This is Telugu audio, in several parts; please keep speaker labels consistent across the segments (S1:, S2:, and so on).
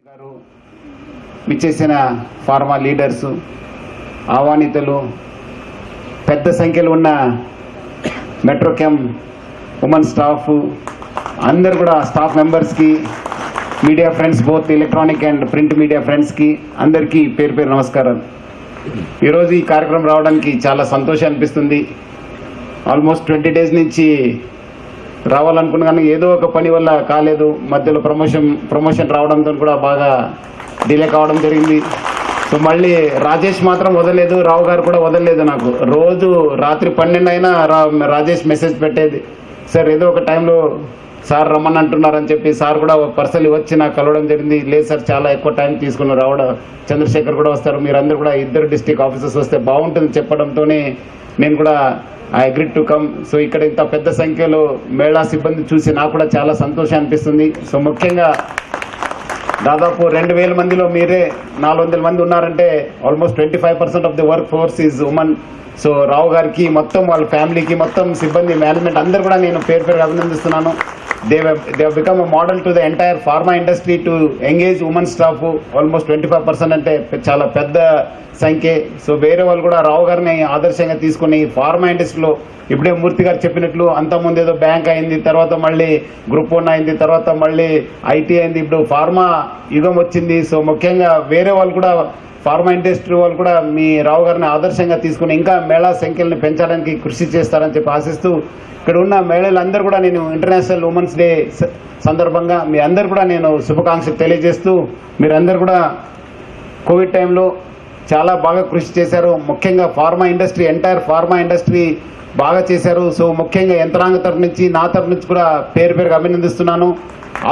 S1: గారు విచ్చేసిన ఫార్మా లీడర్స్, ఆహ్వానితులు, పెద్ద సంఖ్యలో ఉన్న మెట్రోకెమ్ ఉమెన్ స్టాఫ్ అందరు కూడా స్టాఫ్ మెంబర్స్కి, media friends, both electronic and print media ఫ్రెండ్స్కి అందరికీ పేరు పేరు నమస్కారాలు. ఈరోజు ఈ కార్యక్రమం రావడానికి చాలా సంతోషం అనిపిస్తుంది. ఆల్మోస్ట్ 20 days నుంచి రావాలనుకున్నా కానీ ఏదో ఒక పని వల్ల కాలేదు. మధ్యలో ప్రమోషన్ రావడంతో కూడా బాగా డిలే కావడం జరిగింది. సో మళ్ళీ రాజేష్ మాత్రం వదలలేదు, రావు గారు కూడా వదలలేదు. నాకు రోజు రాత్రి 12 అయినా రాజేష్ మెసేజ్ పెట్టేది, సార్ ఏదో ఒక టైంలో సార్ రమ్మని అంటున్నారని చెప్పి. సార్ కూడా పర్సనల్ వచ్చి నాకు కలవడం జరిగింది. లేదు సార్ చాలా ఎక్కువ టైం తీసుకున్నారు, రావడం చంద్రశేఖర్ కూడా వస్తారు, మీరందరూ కూడా ఇద్దరు డిస్ట్రిక్ట్ ఆఫీసర్స్ వస్తే బాగుంటుంది చెప్పడంతోనే నేను కూడా I agreed to come. So ఇక్కడ ఇంత పెద్ద సంఖ్యలో మేళా సిబ్బంది చూసి నాకు కూడా చాలా సంతోషం అనిపిస్తుంది. సో ముఖ్యంగా దాదాపు 2000 మందిలో మీరే 400 మంది ఉన్నారంటే almost 25% of the work force is women. So Rao గారికి, మొత్తం వాళ్ళ ఫ్యామిలీకి, మొత్తం సిబ్బంది, మేనేజ్మెంట్ అందరు కూడా నేను పేరు పేరు అభినందిస్తున్నాను. They have become a model to the entire pharma industry to engage women staff. Almost 25% అంటే చాలా పెద్ద సంఖ్య. సో వేరే వాళ్ళు కూడా రావు గారిని ఆదర్శంగా తీసుకుని ఫార్మా ఇండస్ట్రీలో ఇప్పుడే మూర్తి గారు చెప్పినట్లు అంతకుముందు ఏదో బ్యాంక్ అయింది, తర్వాత మళ్ళీ గ్రూప్ 1 అయింది, తర్వాత మళ్ళీ ఐటీ అయింది, ఇప్పుడు ఫార్మా యుగం వచ్చింది. సో ముఖ్యంగా వేరే వాళ్ళు కూడా ఫార్మా ఇండస్ట్రీ వాళ్ళు కూడా మీ రావు గారిని ఆదర్శంగా తీసుకుని ఇంకా మేళా సంఖ్యలను పెంచడానికి కృషి చేస్తారని చెప్పి ఆశిస్తూ, ఇక్కడ ఉన్న మహిళలందరూ కూడా నేను ఇంటర్నేషనల్ ఉమెన్స్ డే సందర్భంగా మీ అందరు కూడా నేను శుభాకాంక్షలు తెలియజేస్తూ, మీరందరూ కూడా కోవిడ్ టైంలో చాలా బాగా కృషి చేశారు. ముఖ్యంగా pharma industry, entire pharma industry బాగా చేశారు. సో ముఖ్యంగా యంత్రాంగ తరఫు నుంచి, నా తరఫు నుంచి కూడా పేరు పేరుగా అభినందిస్తున్నాను.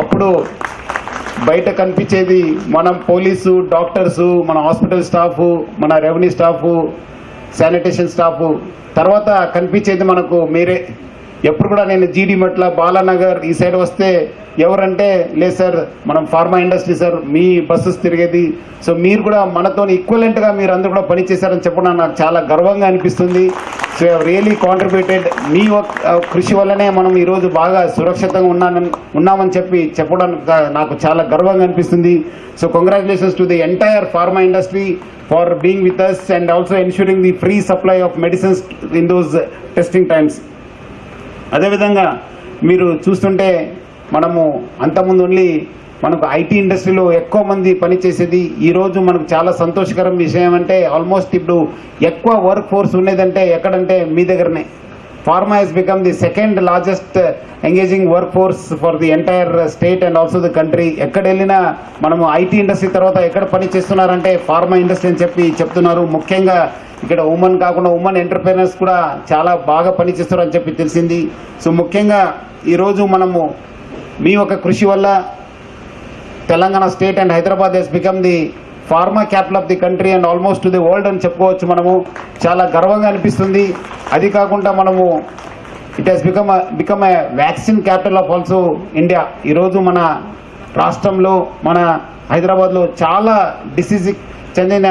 S1: అప్పుడు బయట కనిపించేది మనం పోలీసు, డాక్టర్సు, మన హాస్పిటల్ స్టాఫ్, మన రెవెన్యూ స్టాఫ్, శానిటేషన్ స్టాఫ్, తర్వాత కనిపించేది మనకు మీరే. ఎప్పుడు కూడా నేను జీడి మెట్ల, బాలానగర్ ఈ సైడ్ వస్తే ఎవరంటే లేదు సార్ మనం ఫార్మా ఇండస్ట్రీ సార్, మీ బస్సెస్ తిరిగేది. సో మీరు కూడా మనతో ఈక్వలెంట్గా మీరు అందరూ కూడా పనిచేశారని చెప్పడం నాకు చాలా గర్వంగా అనిపిస్తుంది. So really contributed. మీ కృషి వల్లనే మనం ఈరోజు బాగా సురక్షితంగా ఉన్నామని చెప్పడానికి నాకు చాలా గర్వంగా అనిపిస్తుంది. So congratulations to the entire pharma industry for being with us and also ensuring the free supply of medicines in those testing times. అదేవిధంగా మీరు చూస్తుంటే మనము అంతకుముందు ఓన్లీ మనకు ఐటీ ఇండస్ట్రీలో ఎక్కువ మంది పనిచేసేది. ఈరోజు మనకు చాలా సంతోషకరం విషయం అంటే ఆల్మోస్ట్ ఇప్పుడు ఎక్కువ వర్క్ ఫోర్స్ ఉన్నదంటే ఎక్కడంటే మీ దగ్గరనే. Pharma has become the second largest engaging workforce for the entire state and also the country. ఎక్కడ వెళ్ళినా మనము ఐటీ ఇండస్ట్రీ తర్వాత ఎక్కడ పని చేస్తున్నారంటే ఫార్మా ఇండస్ట్రీ అని చెప్తున్నారు. ముఖ్యంగా ఇక్కడ ఉమెన్ కాకుండా ఉమెన్ ఎంటర్ప్రెనర్స్ కూడా చాలా బాగా పనిచేస్తారని చెప్పి తెలిసింది. సో ముఖ్యంగా ఈరోజు మనము మీ యొక్క కృషి వల్ల Telangana state and Hyderabad has become the pharma capital of the country and almost to the world అని చెప్పుకోవచ్చు. మనము చాలా గర్వంగా అనిపిస్తుంది. అది కాకుండా మనము it has become a vaccine capital of also India. ఈరోజు మన రాష్ట్రంలో, మన హైదరాబాద్లో చాలా డిసీజ్ చెందిన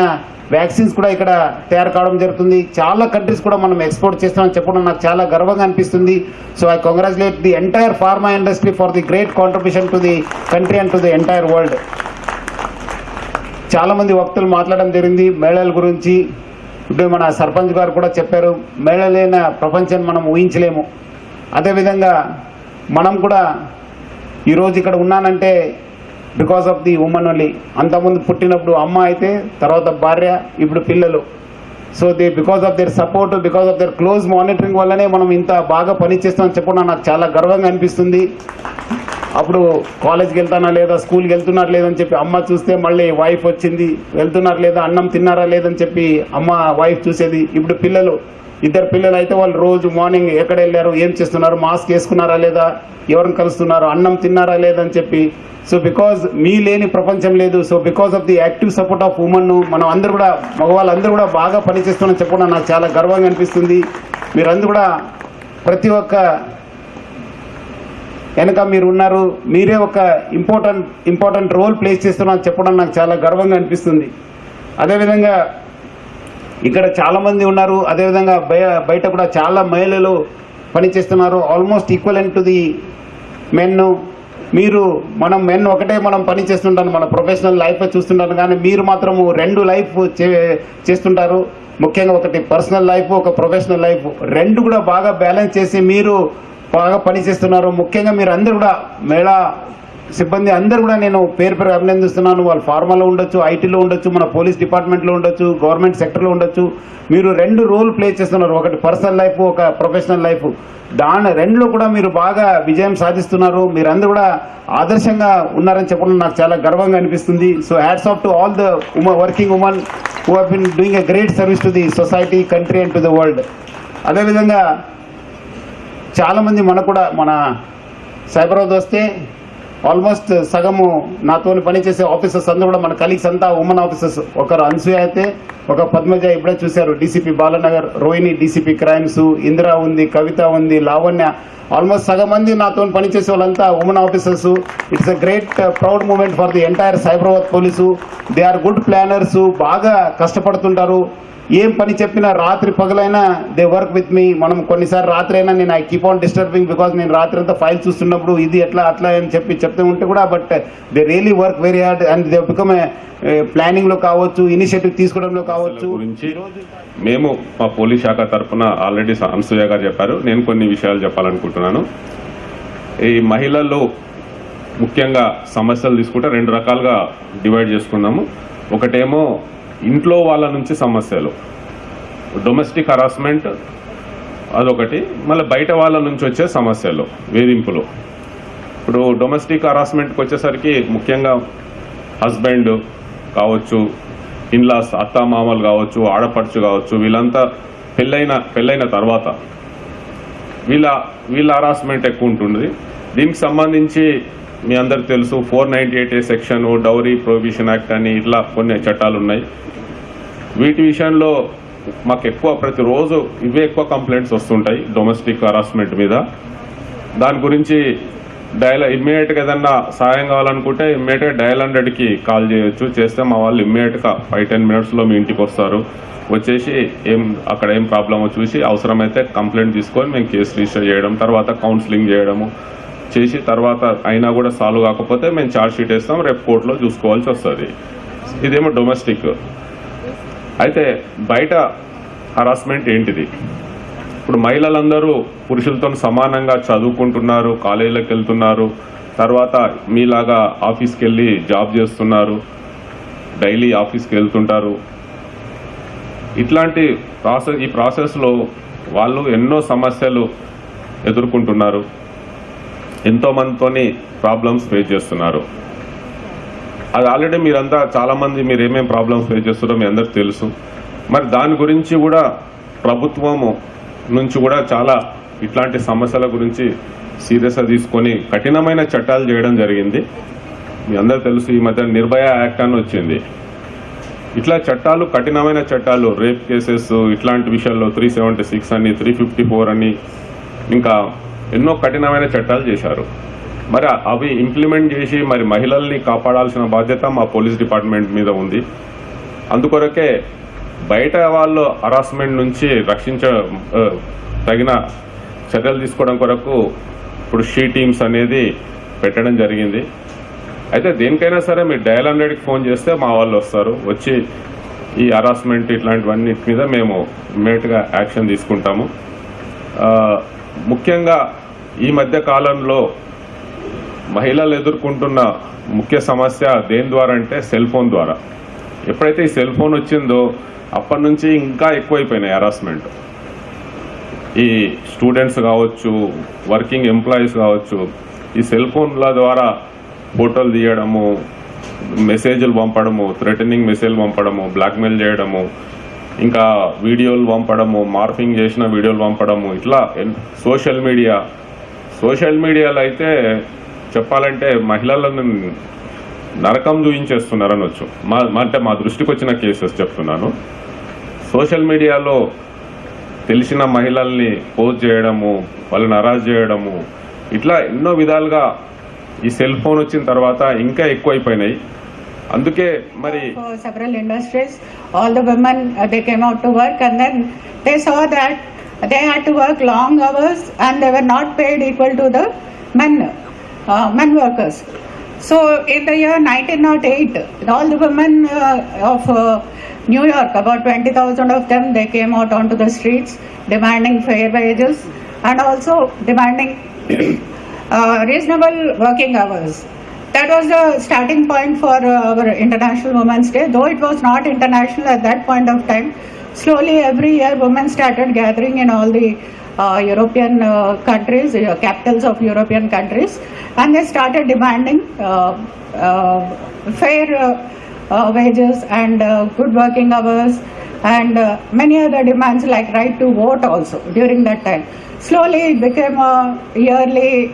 S1: వ్యాక్సిన్స్ కూడా ఇక్కడ తయారు కావడం జరుగుతుంది. చాలా కంట్రీస్ కూడా మనం ఎక్స్పోర్ట్ చేస్తామని చెప్పడం నాకు చాలా గర్వంగా అనిపిస్తుంది. So I congratulate the entire pharma industry for the great contribution to the country and to the entire world. చాలామంది వక్తలు మాట్లాడడం జరిగింది మేళల గురించి. ఇప్పుడు మన సర్పంచ్ గారు కూడా చెప్పారు, మేళలైన ప్రపంచాన్ని మనం ఊహించలేము. అదేవిధంగా మనం కూడా ఈరోజు ఇక్కడ ఉన్నానంటే because of the women only. అంతకుముందు పుట్టినప్పుడు అమ్మ అయితే, తర్వాత భార్య, ఇప్పుడు పిల్లలు. So because of their support, because of their close monitoring వల్లనే మనం ఇంత బాగా పనిచేస్తామని చెప్పడం నాకు చాలా గర్వంగా అనిపిస్తుంది. అప్పుడు కాలేజ్కి వెళ్తానా లేదా, స్కూల్కి వెళ్తున్నారు లేదని చెప్పి అమ్మ చూస్తే మళ్ళీ వైఫ్ వచ్చింది, వెళ్తున్నారు లేదా, అన్నం తిన్నారా లేదని చెప్పి అమ్మ వైఫ్ చూసేది. ఇప్పుడు పిల్లలు, 2 పిల్లలు అయితే వాళ్ళు రోజు మార్నింగ్ ఎక్కడ వెళ్ళారు, ఏం చేస్తున్నారు, మాస్క్ వేసుకున్నారా లేదా, ఎవరిని కలుస్తున్నారు, అన్నం తిన్నారా లేదని చెప్పి. సో బికాజ్ మీ లేని ప్రపంచం లేదు. So because of the active support of women మనం అందరూ కూడా, మగవాళ్ళందరూ కూడా బాగా పనిచేస్తున్నారని చెప్పడం నాకు చాలా గర్వంగా అనిపిస్తుంది. మీరందరూ కూడా ప్రతి ఒక్క వెనక మీరు ఉన్నారు, మీరే ఒక ఇంపార్టెంట్ రోల్ ప్లే చేస్తున్నారని చెప్పడం నాకు చాలా గర్వంగా అనిపిస్తుంది. అదేవిధంగా ఇక్కడ చాలామంది ఉన్నారు. అదేవిధంగా బయట కూడా చాలా మహిళలు పనిచేస్తున్నారు. Almost equivalent to the men. మీరు మనం మెన్ ఒకటే మనం పని చేస్తుంటాను, మన ప్రొఫెషనల్ లైఫ్ చూస్తుంటాను, కానీ మీరు మాత్రము 2 లైఫ్ చేస్తుంటారు. ముఖ్యంగా ఒకటి పర్సనల్ లైఫ్, ఒక ప్రొఫెషనల్ లైఫ్, 2 కూడా బాగా బ్యాలెన్స్ చేసి మీరు బాగా పని చేస్తున్నారు. ముఖ్యంగా మీరు అందరూ కూడా మేళా సిబ్బంది అందరూ కూడా నేను పేరు అభినందిస్తున్నాను. వాళ్ళు ఫార్మాలో ఉండొచ్చు, ఐటీలో ఉండొచ్చు, మన పోలీస్ డిపార్ట్మెంట్లో ఉండొచ్చు, గవర్నమెంట్ సెక్టర్లో ఉండొచ్చు. మీరు 2 రోల్ ప్లే చేస్తున్నారు, ఒకటి పర్సనల్ లైఫ్, ఒక ప్రొఫెషనల్ లైఫ్. దాని 2లో కూడా మీరు బాగా విజయం సాధిస్తున్నారు. మీరందరూ కూడా ఆదర్శంగా ఉన్నారని చెప్పడం నాకు చాలా గర్వంగా అనిపిస్తుంది. So hats off to all the working women who have been doing a great service to the society, country and to the world. అదేవిధంగా చాలామంది మన సైబరాబాద్ వస్తే ఆల్మోస్ట్ సగము నాతో పనిచేసే ఆఫీసర్స్ అందరూ కూడా మన కలీగ్స్ అంతా ఉమెన్ ఆఫీసర్స్. ఒకరు అన్సూయ అయితే, ఒక పద్మజ ఇప్పుడే చూశారు, DCP Balanagar, Rohini DCP crimes, Indira ఉంది, కవిత ఉంది, లావణ్య, ఆల్మోస్ట్ సగం మంది నాతో పనిచేసే వాళ్ళంతా women officers. It's a great proud moment for the entire Cyberabad police. They are good planners, బాగా కష్టపడుతుంటారు. ఏం పని చెప్పినా రాత్రి పగలైనా దే వర్క్ విత్ మీ. మనం కొన్నిసార్లు రాత్రి అయినా నేను I keep on disturbing because నేను రాత్రి అంతా ఫైల్ చూస్తున్నప్పుడు ఇది ఎట్లా అట్లా అని చెప్తూ ఉంటే కూడా, but they really work very hard and they become planning లో కావచ్చు, ఇనిషియేటివ్ తీసుకోవడంలో కావచ్చు.
S2: గురించి మేము మా పోలీస్ శాఖ తరఫున ఆల్రెడీ అనసూయ గారు చెప్పారు, నేను కొన్ని విషయాలు చెప్పాలనుకుంటున్నాను. ఈ మహిళల్లో ముఖ్యంగా సమస్యలు తీసుకుంటే 2 రకాలుగా డివైడ్ చేసుకున్నాము. ఒకటేమో ఇంట్లో వాళ్ళ నుంచి సమస్యలు, డొమెస్టిక్ హరాస్మెంట్ అదొకటి, మళ్ళీ బయట వాళ్ళ నుంచి వచ్చే సమస్యలు, వేధింపులు. ఇప్పుడు డొమెస్టిక్ హరాస్మెంట్కి వచ్చేసరికి ముఖ్యంగా హస్బెండ్ కావచ్చు, ఇన్లాస్ అత్తామామలు కావచ్చు, ఆడపడుచు కావచ్చు, వీళ్ళంతా పెళ్ళైన తర్వాత వీళ్ళ హరాస్మెంట్ ఎక్కువ ఉంటుంది. దీనికి సంబంధించి మీ అందరికి తెలుసు 498A section, dowry prohibition act అని ఇట్లా కొన్ని చట్టాలు ఉన్నాయి. వీటి విషయంలో మాకు ఎక్కువ ప్రతిరోజు ఇవే ఎక్కువ కంప్లైంట్స్ వస్తుంటాయి డొమెస్టిక్ హరాస్మెంట్ మీద. దాని గురించి ఇమ్మీడియట్గా ఏదన్నా సాయం కావాలనుకుంటే ఇమ్మీడియట్గా డయల్ 100కి కాల్ చేయొచ్చు. చేస్తే మా వాళ్ళు ఇమ్మీడియట్గా 5-10 మినిట్స్లో మీ ఇంటికి వస్తారు. వచ్చేసి అక్కడ ఏం ప్రాబ్లమో చూసి అవసరమైతే కంప్లైంట్ తీసుకొని మేము కేసు రిజిస్టర్ చేయడం, తర్వాత కౌన్సిలింగ్ చేయడము చేసి, తర్వాత అయినా కూడా సాల్వ్ కాకపోతే మేము ఛార్జ్ షీట్ వేస్తాం, రేపు కోర్టులో చూసుకోవాల్సి వస్తుంది. ఇదేమో డొమెస్టిక్. అయితే బయట హరాస్మెంట్ ఏంటిది? ఇప్పుడు మహిళలందరూ పురుషులతో సమానంగా చదువుకుంటున్నారు, కాలేజీలకు వెళ్తున్నారు, తర్వాత మీలాగా ఆఫీస్కి వెళ్ళి జాబ్ చేస్తున్నారు, డైలీ ఆఫీస్కి వెళ్తుంటారు. ఇట్లాంటి ఈ ప్రాసెస్లో వాళ్ళు ఎన్నో సమస్యలు ఎదుర్కొంటున్నారు, ఎంతోమందితోని ప్రాబ్లమ్స్ ఫేస్ చేస్తున్నారు. అది ఆల్రెడీ మీరంతా చాలామంది మీరు ఏమేమి ప్రాబ్లమ్స్ ఫేస్ చేస్తారో మీ అందరికి తెలుసు. మరి దాని గురించి కూడా ప్రభుత్వము నుంచి కూడా చాలా ఇట్లాంటి సమస్యల గురించి సీరియస్గా తీసుకొని కఠినమైన చట్టాలు చేయడం జరిగింది. మీ అందరికి తెలుసు, ఈ మధ్య నిర్భయ యాక్ట్ అని వచ్చింది. ఇట్లా చట్టాలు, కఠినమైన చట్టాలు, రేప్ కేసెస్ ఇట్లాంటి విషయాల్లో 376 అని, 354 అని, ఇంకా ఎన్నో కఠినమైన చట్టాలు చేశారు. మరి అవి ఇంప్లిమెంట్ చేసి మరి మహిళల్ని కాపాడాల్సిన బాధ్యత మా పోలీస్ డిపార్ట్మెంట్ మీద ఉంది. అందుకొరకే బయట వాళ్ళు హరాస్మెంట్ నుంచి తగిన చర్యలు తీసుకోవడం కొరకు ఇప్పుడు షీ టీమ్స్ అనేది పెట్టడం జరిగింది. అయితే దేనికైనా సరే మీరు డయల్ 100కి ఫోన్ చేస్తే మా వాళ్ళు వస్తారు, వచ్చి ఈ హరాస్మెంట్ ఇట్లాంటివన్నిటి మీద మేము ఇమ్మీడియట్గా యాక్షన్ తీసుకుంటాము. ముఖ్యంగా ఈ మధ్య కాలంలో మహిళలు ఎదుర్కొంటున్న ముఖ్య సమస్య దేని ద్వారా అంటే సెల్ ఫోన్ ద్వారా. ఎప్పుడైతే ఈ సెల్ ఫోన్ వచ్చిందో అప్పటి నుంచి ఇంకా ఎక్కువైపోయినాయి హరాస్మెంట్. ఈ స్టూడెంట్స్ కావచ్చు, వర్కింగ్ ఎంప్లాయీస్ కావచ్చు, ఈ సెల్ ఫోన్ల ద్వారా ఫోటోలు తీయడము, మెసేజ్లు పంపడము, థ్రెటనింగ్ మెసేజ్లు పంపడము, బ్లాక్మెయిల్ చేయడము, ఇంకా వీడియోలు పంపడము, మార్ఫింగ్ చేసిన వీడియోలు పంపడము, ఇట్లా సోషల్ మీడియాలో అయితే చెప్పాలంటే మహిళలను నరకం చూయించేస్తున్నారనొచ్చు. అంటే మా దృష్టికి వచ్చిన కేసెస్ చెప్తున్నాను. సోషల్ మీడియాలో తెలిసిన మహిళల్ని పోస్ట్ చేయడము, వాళ్ళని హరాస్ చేయడము, ఇట్లా ఎన్నో విధాలుగా ఈ సెల్ ఫోన్ వచ్చిన తర్వాత ఇంకా ఎక్కువైపోయినాయి. అందుకే మరి
S3: several industries, all the women they came out to work and then they saw that they had to work long hours and they were not paid equal to the men. men workers. So in the year 1908, all the women of New York, about 20,000 of them, they came out onto the streets demanding fair wages and also demanding reasonable working hours. That was the starting point for our International Women's Day, though it was not international at that point of time. Slowly every year women started gathering in all the European countries, capitals of European countries, and they started demanding fair wages and good working hours and many other demands like right to vote also during that time. Slowly it became a yearly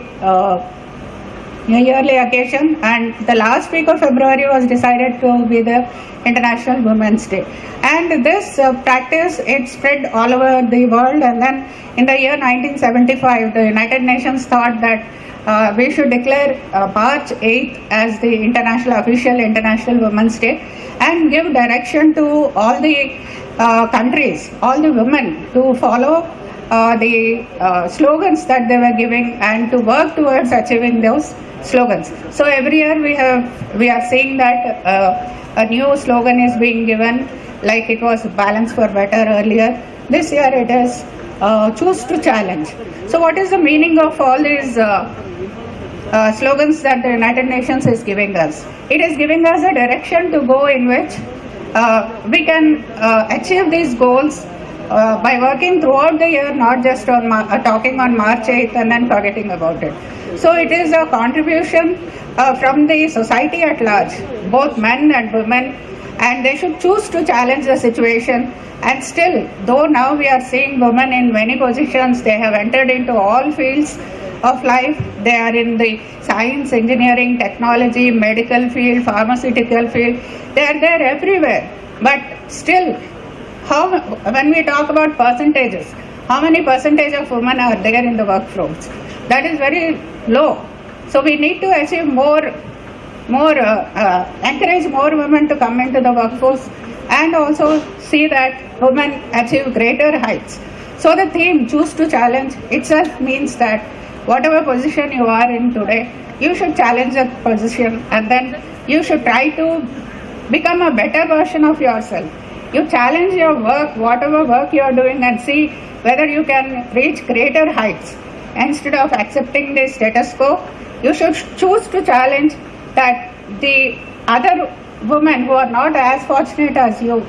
S3: occasion, and the last week of February was decided to be the International Women's Day. And this practice, it spread all over the world, and then in the year 1975 the United Nations thought that we should declare March 8th as the official International Women's Day and give direction to all the countries, all the women to follow the slogans that they were giving and to work towards achieving those slogans. So every year we are seeing that a new slogan is being given, like it was balance for better earlier. This year it is choose to challenge. So what is the meaning of all these slogans that the United Nations is giving us? It is giving us a direction to go in which we can achieve these goals by working throughout the year, not just on talking on March 8th and then forgetting about it. So it is a contribution from the society at large, both men and women, and they should choose to challenge the situation. And still, though now we are seeing women in many positions, they have entered into all fields of life. They are in the science, engineering, technology, medical field, pharmaceutical field. They are there everywhere. But still, when we talk about percentages, how many percentage of women are there in the workforce? That is very low. So we need to achieve encourage more women to come into the workforce and also see that women achieve greater heights. So the theme choose to challenge itself means that whatever position you are in today, you should challenge that position and then you should try to become a better version of yourself. You challenge your work, whatever work you are doing, and see whether you can reach greater heights. Instead of accepting the status quo, you should choose to challenge that the other women who are not as fortunate as you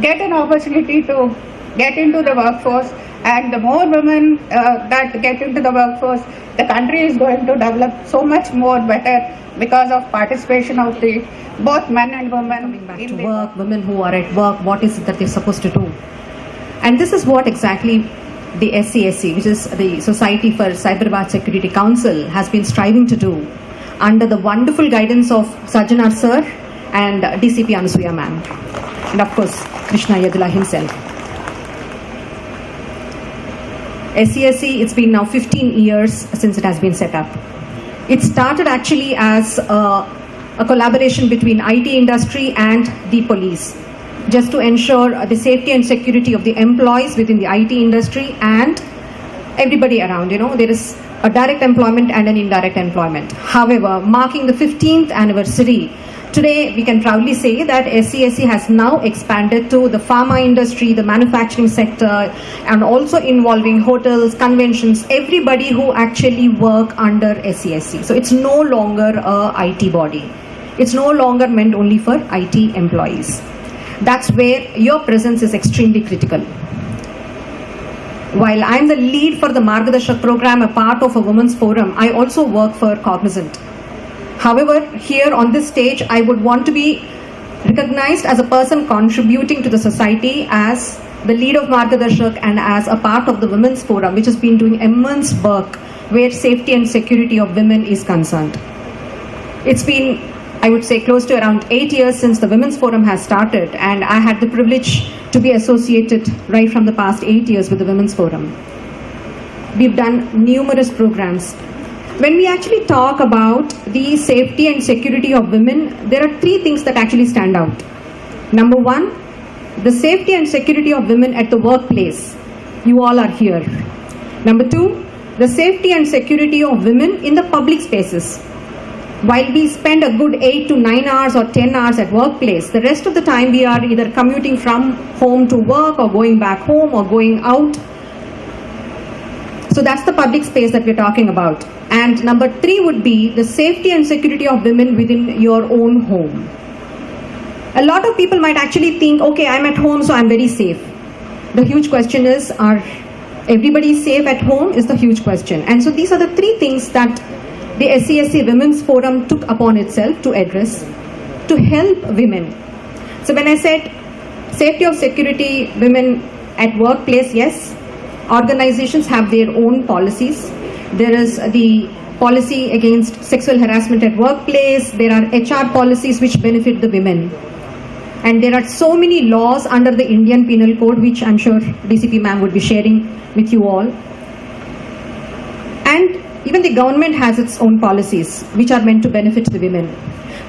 S3: get an opportunity to get into the workforce, and the more women that get into the workforce, the country is going to develop so much more better because of participation of the both men and women.
S4: Coming back to work, women who are at work, what is it that they're supposed to do? And this is what exactly the SCSC, which is the Society for Cyberabad Security Council, has been striving to do under the wonderful guidance of Sajjanar sir and DCP Anasuya ma'am, and of course Krishna Yadula himself. SCSC, it's been now 15 years since it has been set up. It started actually as a collaboration between IT industry and the police, just to ensure the safety and security of the employees within the IT industry and everybody around. There is a direct employment and an indirect employment. However, marking the 15th anniversary, today we can proudly say that SCSC has now expanded to the pharma industry, the manufacturing sector, and also involving hotels, conventions, everybody who actually work under SCSC. So it's no longer a IT body. It's no longer meant only for IT employees. That's where your presence is extremely critical. While I'm the lead for the Margadashak program, a part of a women's forum, I also work for Cognizant. However, here on this stage, I would want to be recognized as a person contributing to the society as the lead of Margadashak and as a part of the women's forum, which has been doing immense work where safety and security of women is concerned. It's been, I would say, close to around 8 years since the Women's Forum has started, and I had the privilege to be associated right from the past 8 years with the Women's Forum. We've done numerous programs. When we actually talk about the safety and security of women, there are 3 things that actually stand out. Number 1, the safety and security of women at the workplace. You all are here. Number 2, the safety and security of women in the public spaces. While we spend a good 8 to 9 hours or 10 hours at workplace, the rest of the time we are either commuting from home to work or going back home or going out. So that's the public space that we're talking about. And number 3 would be the safety and security of women within your own home. A lot of people might actually think, okay, I'm at home, so I'm very safe. The huge question is, are everybody safe at home is the huge question. And so these are the 3 things that the SCSC Women's Forum took upon itself to address, to help women. So when I said safety of security, women at workplace, yes, organizations have their own policies. There is the policy against sexual harassment at workplace. There are HR policies which benefit the women. And there are so many laws under the Indian Penal Code, which I'm sure DCP ma'am would be sharing with you all. And even the government has its own policies, which are meant to benefit the women.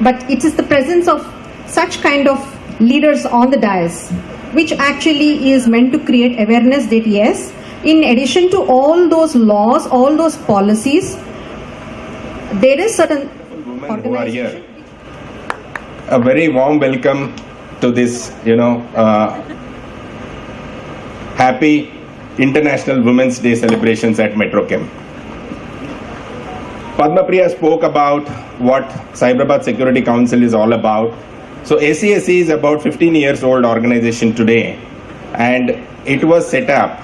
S4: But it is the presence of such kind of leaders on the dais, which actually is meant to create awareness that yes, in addition to all those laws, all those policies, there is certain
S5: women who are here. A very warm welcome to this, happy International Women's Day celebrations at Metrochem. Padma Priya spoke about what Cyberabad Security Council is all about. So SCSC is about 15 years old organization today, and it was set up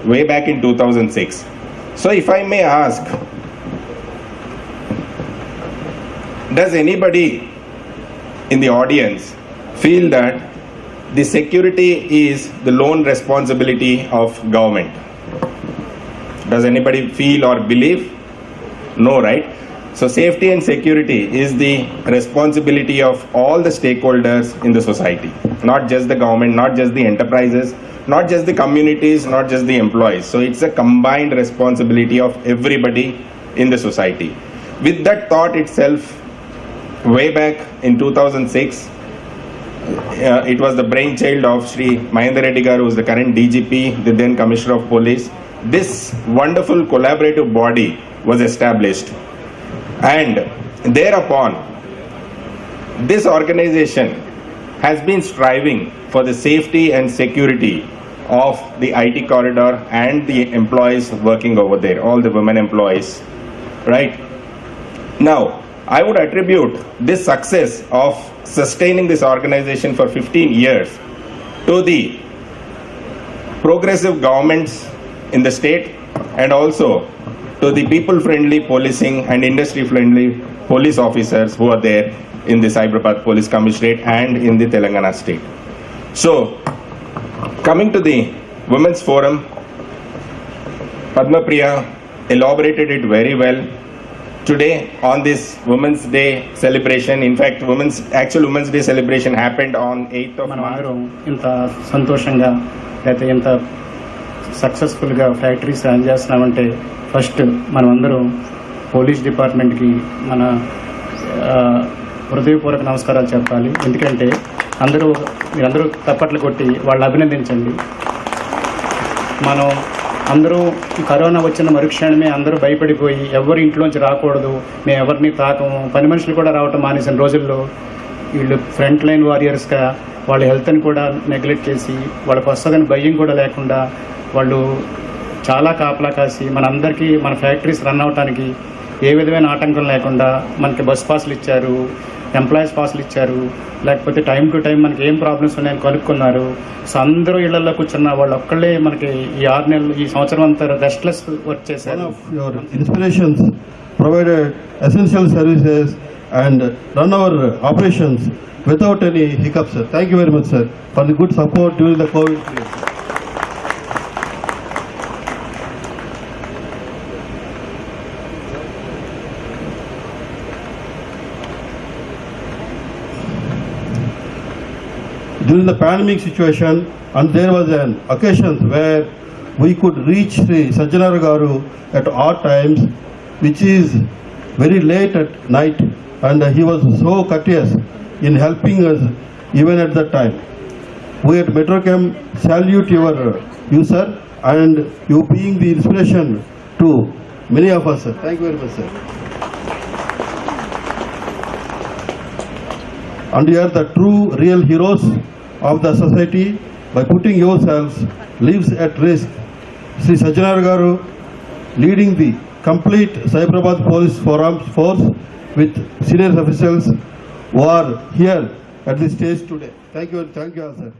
S5: way back in 2006. So if I may ask, does anybody in the audience feel that the security is the lone responsibility of government? Does anybody feel or believe? No, right? So safety and security is the responsibility of all the stakeholders in the society, not just the government, not just the enterprises, not just the communities, not just the employees. So it's a combined responsibility of everybody in the society. With that thought itself, way back in 2006, it was the brainchild of Shri Mahendra Reddy Garu, who is the current DGP, the then Commissioner of Police. This wonderful collaborative body was established, and thereupon this organization has been striving for the safety and security of the IT corridor and the employees working over there, all the women employees, right? Now, I would attribute this success of sustaining this organization for 15 years to the progressive governments in the state, and also to the people-friendly policing and industry-friendly police officers who are there in the Cyberabad Police Commissionerate and in the Telangana state. So, coming to the Women's Forum, Padma Priya elaborated it very well. Today, on this Women's Day celebration, in fact, actual Women's Day celebration happened on 8th of March.
S6: ఇంత సంతోషంగా లేకపోతే ఇంత సక్సెస్ఫుల్గా ఫ్యాక్టరీస్ రన్ చేస్తున్నామంటే ఫస్ట్ మనమందరం పోలీస్ డిపార్ట్మెంట్కి మన హృదయపూర్వక నమస్కారాలు చెప్పాలి. ఎందుకంటే మీరందరూ తప్పట్లు కొట్టి వాళ్ళని అభినందించండి. మనం అందరూ కరోనా వచ్చిన మరుక్షణమే అందరూ భయపడిపోయి ఎవరు ఇంట్లోంచి రాకూడదు, మేము ఎవరిని తాకము, పని మనుషులు కూడా రావటం మానేసిన రోజుల్లో వీళ్ళు ఫ్రంట్ లైన్ వారియర్స్గా వాళ్ళ హెల్త్ని కూడా నెగ్లెక్ట్ చేసి వాళ్ళకి వస్తుందని భయం కూడా లేకుండా వాళ్ళు చాలా కాపలా కాసి మనందరికీ మన ఫ్యాక్టరీస్ రన్ అవడానికి ఏ విధమైన ఆటంకం లేకుండా మనకి బస్ పాస్లు ఇచ్చారు, ఎంప్లాయీస్ పాస్లు ఇచ్చారు, లేకపోతే టైం టు టైం మనకి ఏం ప్రాబ్లమ్స్ ఉన్నాయని కనుక్కున్నారు. సో అందరూ ఇళ్లలో కూర్చున్న వాళ్ళు ఒక్కళ్ళే మనకి ఈ 6 నెలలు ఈ సంవత్సరం అంతా రెస్ట్లెస్ వర్క్ చేశారు.
S7: Your inspirations provided essential services and run our operations without any hiccups, sir. Thank you very much, sir, for the good support during the COVID period. During the pandemic situation, and there was an occasion where we could reach Sri Sajjanara Garu at odd times, which is very late at night, and he was so courteous in helping us even at that time. We at Metrochem salute you, sir, and you being the inspiration to many of us, sir. Thank you very much, sir. And you are the true, real heroes of the society by putting yourselves lives at risk. Sri Sajjanara Garu leading the complete Cyberabad police force with senior officials who are here at this stage today. Thank you all, sir.